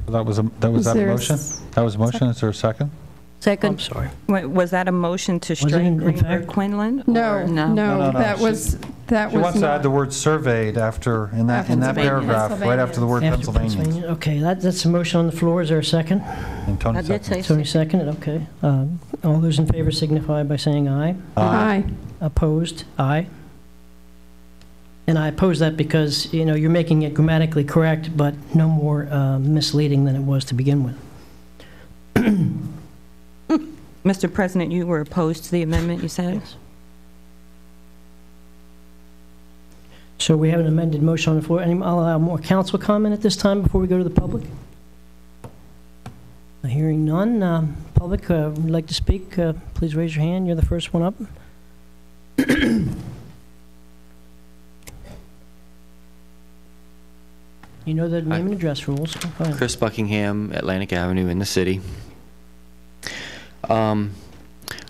That was that a motion? That was a motion. Is there a second? Second. I'm sorry. Wait, was that a motion to Was it strike in Greenberg fact? Quinlan? No, or- no, that She- was She wants to add the not. word surveyed after, in that Pennsylvania. paragraph, right after the word After Pennsylvania. Okay, that's a motion on the floor. Is there a second? And Tony I did seconded. say Tony seconded, okay. All those in favor signify by saying aye. Aye. Opposed? Aye. And I oppose that because, you know, you're making it grammatically correct, but no more misleading than it was to begin with. Mr. President, you were opposed to the amendment, you said? Yes. So we have an amended motion on the floor. I'll allow more council comment at this time before we go to the public. Hearing none. Public would like to speak, please raise your hand. You're the first one up. You know the name and address rules. Go ahead. Chris Buckingham, Atlantic Avenue in the city.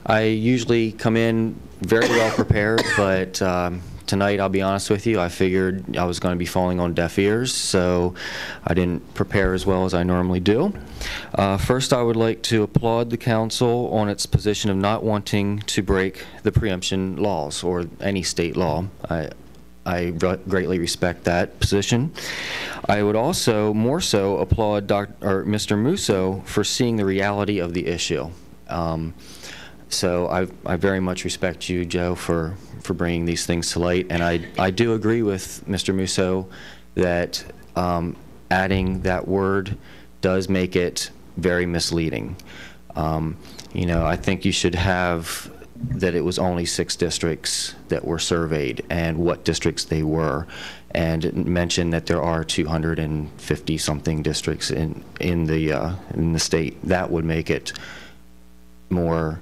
I usually come in very well prepared, but tonight, I'll be honest with you, I figured I was going to be falling on deaf ears, so I didn't prepare as well as I normally do. First, I would like to applaud the council on its position of not wanting to break the preemption laws or any state law. I greatly respect that position. I would also more so applaud Mr. Musso for seeing the reality of the issue. So I very much respect you, Joe, for bringing these things to light. And I do agree with Mr. Musso that adding that word does make it very misleading. You know, I think you should have that it was only 6 districts that were surveyed and what districts they were, and mention that there are 250 something districts in the state. That would make it more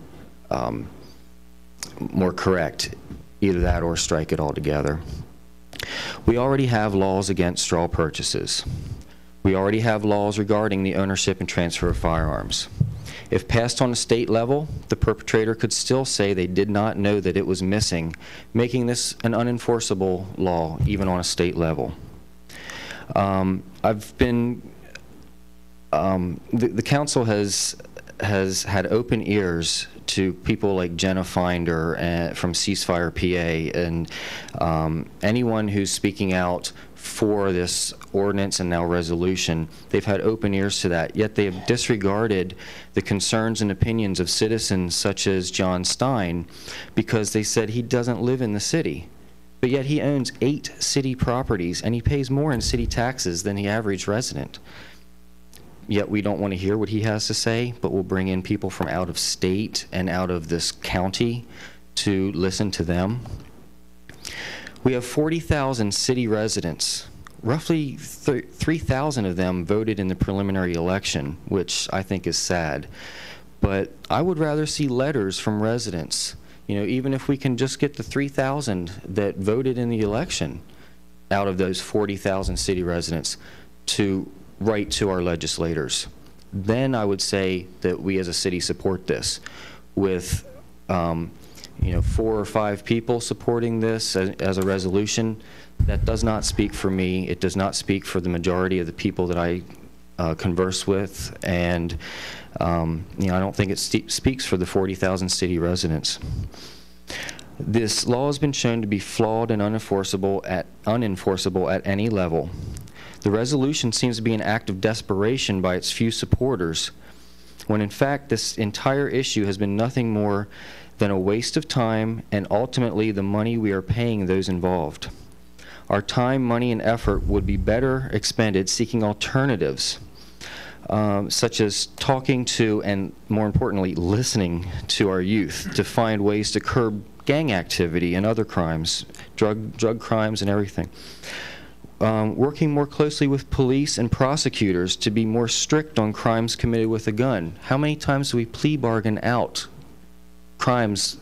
more correct. Either that or strike it altogether. We already have laws against straw purchases. We already have laws regarding the ownership and transfer of firearms. If passed on a state level, the perpetrator could still say they did not know that it was missing, making this an unenforceable law even on a state level. The council has had open ears to people like Jenna Finder from Ceasefire PA and anyone who's speaking out for this ordinance and now resolution. They've had open ears to that, yet they have disregarded the concerns and opinions of citizens such as John Stein, because they said he doesn't live in the city, but yet he owns 8 city properties and he pays more in city taxes than the average resident. Yet we don't want to hear what he has to say, but we'll bring in people from out of state and out of this county to listen to them. We have 40,000 city residents. Roughly 3,000 of them voted in the preliminary election, which I think is sad. But I would rather see letters from residents. You know, even if we can just get the 3,000 that voted in the election out of those 40,000 city residents to write to our legislators, then I would say that we as a city support this. With you know, 4 or 5 people supporting this as a resolution, that does not speak for me. It does not speak for the majority of the people that I converse with, and you know, I don't think it speaks for the 40,000 city residents. This law has been shown to be flawed and unenforceable at any level. The resolution seems to be an act of desperation by its few supporters, when in fact this entire issue has been nothing more than a waste of time and ultimately the money we are paying those involved. Our time, money, and effort would be better expended seeking alternatives, such as talking to and, more importantly, listening to our youth to find ways to curb gang activity and other crimes, drug crimes and everything. Working more closely with police and prosecutors to be more strict on crimes committed with a gun. How many times do we plea bargain out crimes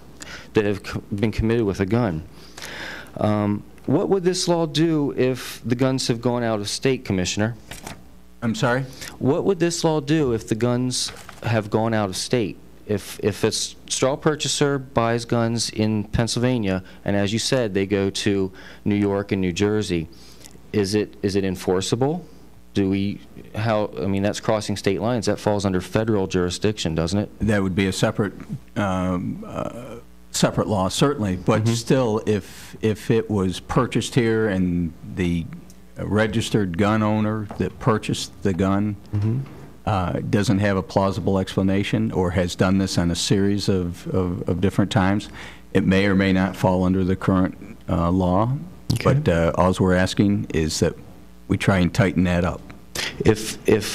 that have been committed with a gun? What would this law do if the guns have gone out of state, Commissioner? I'm sorry? What would this law do if the guns have gone out of state? If a straw purchaser buys guns in Pennsylvania, and as you said, they go to New York and New Jersey, is it enforceable? how, I mean, that's crossing state lines. That falls under federal jurisdiction, doesn't it? That would be a separate, separate law, certainly, but still, if it was purchased here and the registered gun owner that purchased the gun doesn't have a plausible explanation or has done this on a series of different times, it may or may not fall under the current law. Okay. But all we're asking is that we try and tighten that up. If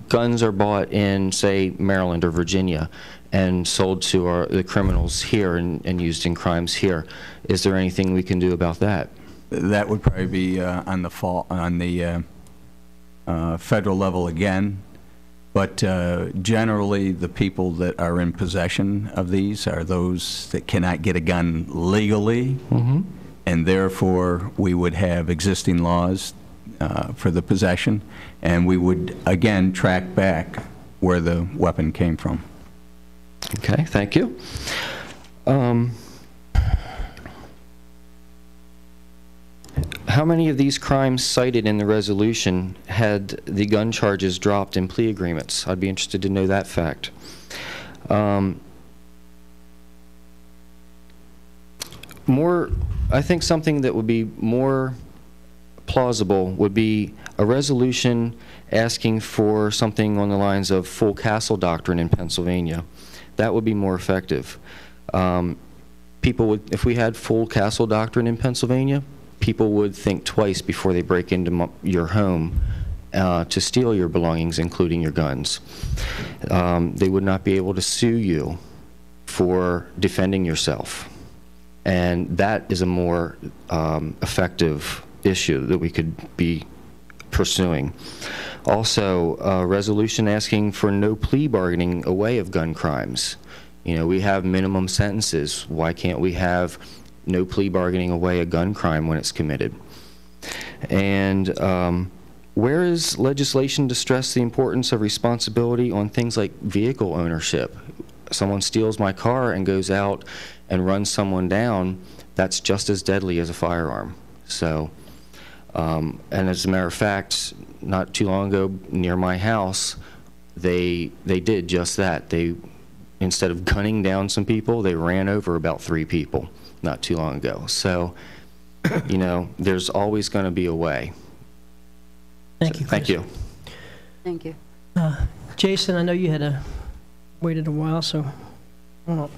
guns are bought in, say, Maryland or Virginia and sold to the criminals here and used in crimes here, is there anything we can do about that? That would probably be on the federal level again. But generally, the people that are in possession of these are those that cannot get a gun legally, and therefore we would have existing laws for the possession, and we would, again, track back where the weapon came from. Okay, thank you. How many of these crimes cited in the resolution had the gun charges dropped in plea agreements? I'd be interested to know that fact. I think something that would be more plausible would be a resolution asking for something on the lines of full castle doctrine in Pennsylvania. That would be more effective. People would, if we had full castle doctrine in Pennsylvania, people would think twice before they break into your home to steal your belongings, including your guns. They would not be able to sue you for defending yourself. And that is a more effective issue that we could be pursuing. Also, a resolution asking for no plea bargaining away of gun crimes. You know, we have minimum sentences. Why can't we have no plea bargaining away a gun crime when it's committed? And where is legislation to stress the importance of responsibility on things like vehicle ownership? Someone steals my car and goes out and runs someone down, that's just as deadly as a firearm. So, and as a matter of fact, not too long ago near my house, they did just that. They, instead of gunning down some people, they ran over about 3 people not too long ago. So, you know, there's always going to be a way. Thank you, Chris. Thank you. Thank you. Jason, I know you had waited a while, so I don't know.